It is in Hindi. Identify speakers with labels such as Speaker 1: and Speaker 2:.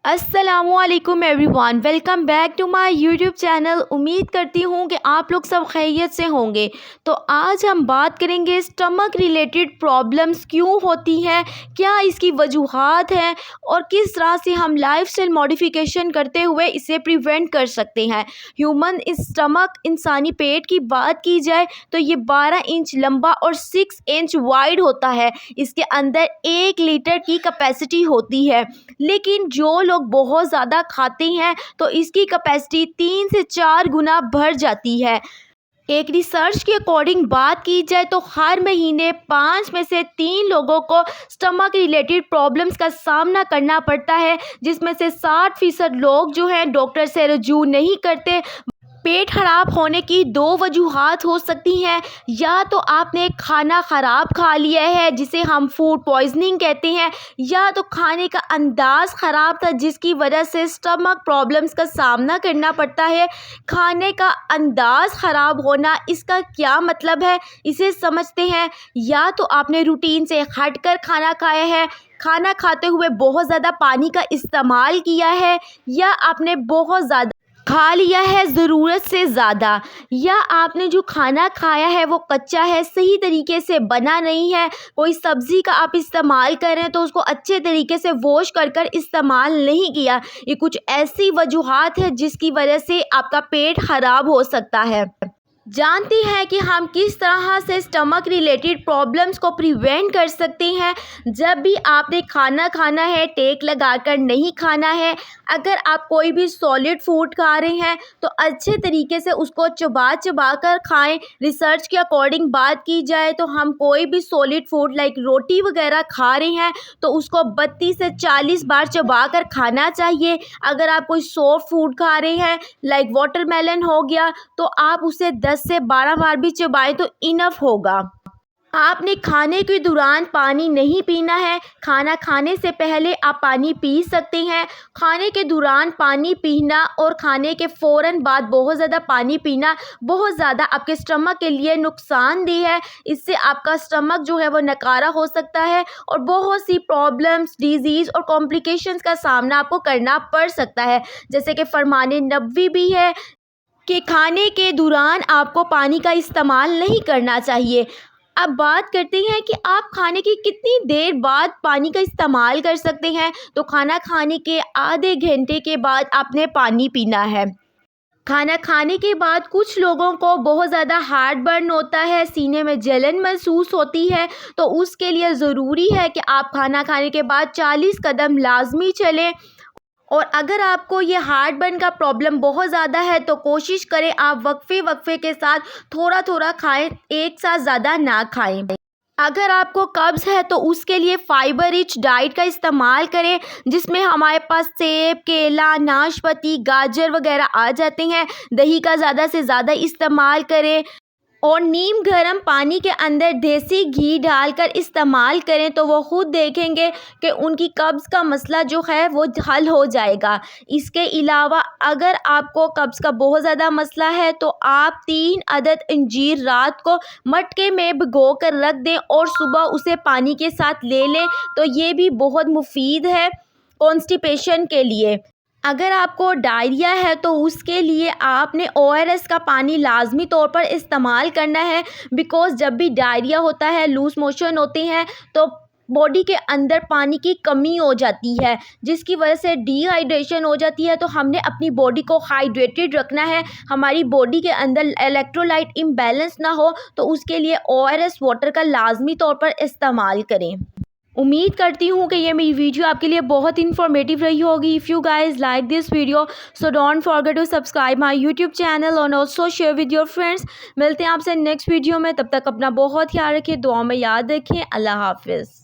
Speaker 1: अस्सलामुअलैकुम everyone, welcome back to my YouTube channel. उम्मीद करती हूँ कि आप लोग सब खैरियत से होंगे। तो आज हम बात करेंगे स्टमक रिलेटेड प्रॉब्लम्स क्यों होती हैं, क्या इसकी वजूहात हैं और किस तरह से हम लाइफस्टाइल मॉडिफिकेशन करते हुए इसे प्रिवेंट कर सकते हैं। ह्यूमन स्टमक इंसानी पेट की बात की जाए तो ये 12 इंच लंबा और 6 इंच वाइड होता है। इसके अंदर 1 लीटर की कैपेसिटी होती है, लेकिन जो लोग बहुत ज़्यादा खाते हैं तो इसकी कैपेसिटी 3 से 4 गुना बढ़ जाती है। एक रिसर्च के अकॉर्डिंग बात की जाए तो हर महीने 5 में से 3 लोगों को स्टमक रिलेटेड प्रॉब्लम्स का सामना करना पड़ता है, जिसमें से 60% लोग जो हैं डॉक्टर से रजू नहीं करते। पेट खराब होने की 2 वजूहात हो सकती हैं। या तो आपने खाना ख़राब खा लिया है जिसे हम फूड पॉइजनिंग कहते हैं, या तो खाने का अंदाज़ ख़राब था जिसकी वजह से स्टमक प्रॉब्लम्स का सामना करना पड़ता है। खाने का अंदाज़ ख़राब होना, इसका क्या मतलब है, इसे समझते हैं। या तो आपने रूटीन से हटकर खाना खाया है, खाना खाते हुए बहुत ज़्यादा पानी का इस्तेमाल किया है, या आपने बहुत ज़्यादा खा लिया है ज़रूरत से ज़्यादा, या आपने जो खाना खाया है वो कच्चा है, सही तरीके से बना नहीं है। कोई सब्ज़ी का आप इस्तेमाल कर रहे हैं तो उसको अच्छे तरीके से वॉश कर कर इस्तेमाल नहीं किया। ये कुछ ऐसी वजूहात है जिसकी वजह से आपका पेट ख़राब हो सकता है। जानती हैं कि हम किस तरह से स्टमक रिलेटेड प्रॉब्लम्स को प्रिवेंट कर सकते हैं। जब भी आपने खाना खाना है, टेक लगाकर नहीं खाना है। अगर आप कोई भी सॉलिड फूड खा रहे हैं तो अच्छे तरीके से उसको चबा चबा कर खाएं। रिसर्च के अकॉर्डिंग बात की जाए तो हम कोई भी सॉलिड फूड लाइक रोटी वगैरह खा रहे हैं तो उसको 32 से 40 बार चबा कर खाना चाहिए। अगर आप कोई सॉफ्ट फूड खा रहे हैं लाइक वाटरमेलन हो गया तो आप उसे 10 से 12 बार भी चबाएं तो इनफ होगा। आपने खाने के दौरान पानी नहीं पीना है। खाना खाने से पहले आप पानी पी सकते हैं। खाने के दौरान पानी पीना और खाने के फ़ौरन बाद बहुत ज़्यादा पानी पीना बहुत ज़्यादा आपके स्टमक के लिए नुकसानदेह है। इससे आपका स्टमक जो है वो नकारा हो सकता है और बहुत सी प्रॉब्लम्स, डिजीज़ और कॉम्प्लिकेशंस का सामना आपको करना पड़ सकता है। जैसे कि फरमाने नबवी भी है कि खाने के दौरान आपको पानी का इस्तेमाल नहीं करना चाहिए। अब बात करते हैं कि आप खाने की कितनी देर बाद पानी का इस्तेमाल कर सकते हैं। तो खाना खाने के आधे घंटे के बाद आपने पानी पीना है। खाना खाने के बाद कुछ लोगों को बहुत ज़्यादा हार्ट बर्न होता है, सीने में जलन महसूस होती है, तो उसके लिए ज़रूरी है कि आप खाना खाने के बाद 40 कदम लाजमी चलें। और अगर आपको ये हार्ट बर्न का प्रॉब्लम बहुत ज़्यादा है तो कोशिश करें आप वक्फे के साथ थोड़ा थोड़ा खाएं, एक साथ ज़्यादा ना खाएं। अगर आपको कब्ज़ है तो उसके लिए फाइबर रिच डाइट का इस्तेमाल करें, जिसमें हमारे पास सेब, केला, नाशपाती, गाजर वगैरह आ जाते हैं। दही का ज़्यादा से ज़्यादा इस्तेमाल करें और नीम गर्म पानी के अंदर देसी घी डालकर इस्तेमाल करें तो वो खुद देखेंगे कि उनकी कब्ज़ का मसला जो है वो हल हो जाएगा। इसके अलावा अगर आपको कब्ज़ का बहुत ज़्यादा मसला है तो आप 3 अदद अंजीर रात को मटके में भिगो कर रख दें और सुबह उसे पानी के साथ ले लें, तो ये भी बहुत मुफीद है कॉन्स्टिपेशन के लिए। अगर आपको डायरिया है तो उसके लिए आपने ORS का पानी लाजमी तौर पर इस्तेमाल करना है। बिकॉज़ जब भी डायरिया होता है, लूज़ मोशन होते हैं तो बॉडी के अंदर पानी की कमी हो जाती है, जिसकी वजह से डिहाइड्रेशन हो जाती है। तो हमने अपनी बॉडी को हाइड्रेटेड रखना है, हमारी बॉडी के अंदर इलेक्ट्रोलाइट इम्बैलेंस ना हो, तो उसके लिए ORS वाटर का लाजमी तौर पर इस्तेमाल करें। उम्मीद करती हूँ कि ये मेरी वीडियो आपके लिए बहुत इन्फॉर्मेटिव रही होगी। If you guys like this video so don't forget to subscribe my YouTube channel और also share with your friends. मिलते हैं आपसे नेक्स्ट वीडियो में, तब तक अपना बहुत ख्याल रखिए, दुआ में याद रखें। अल्लाह हाफिज़।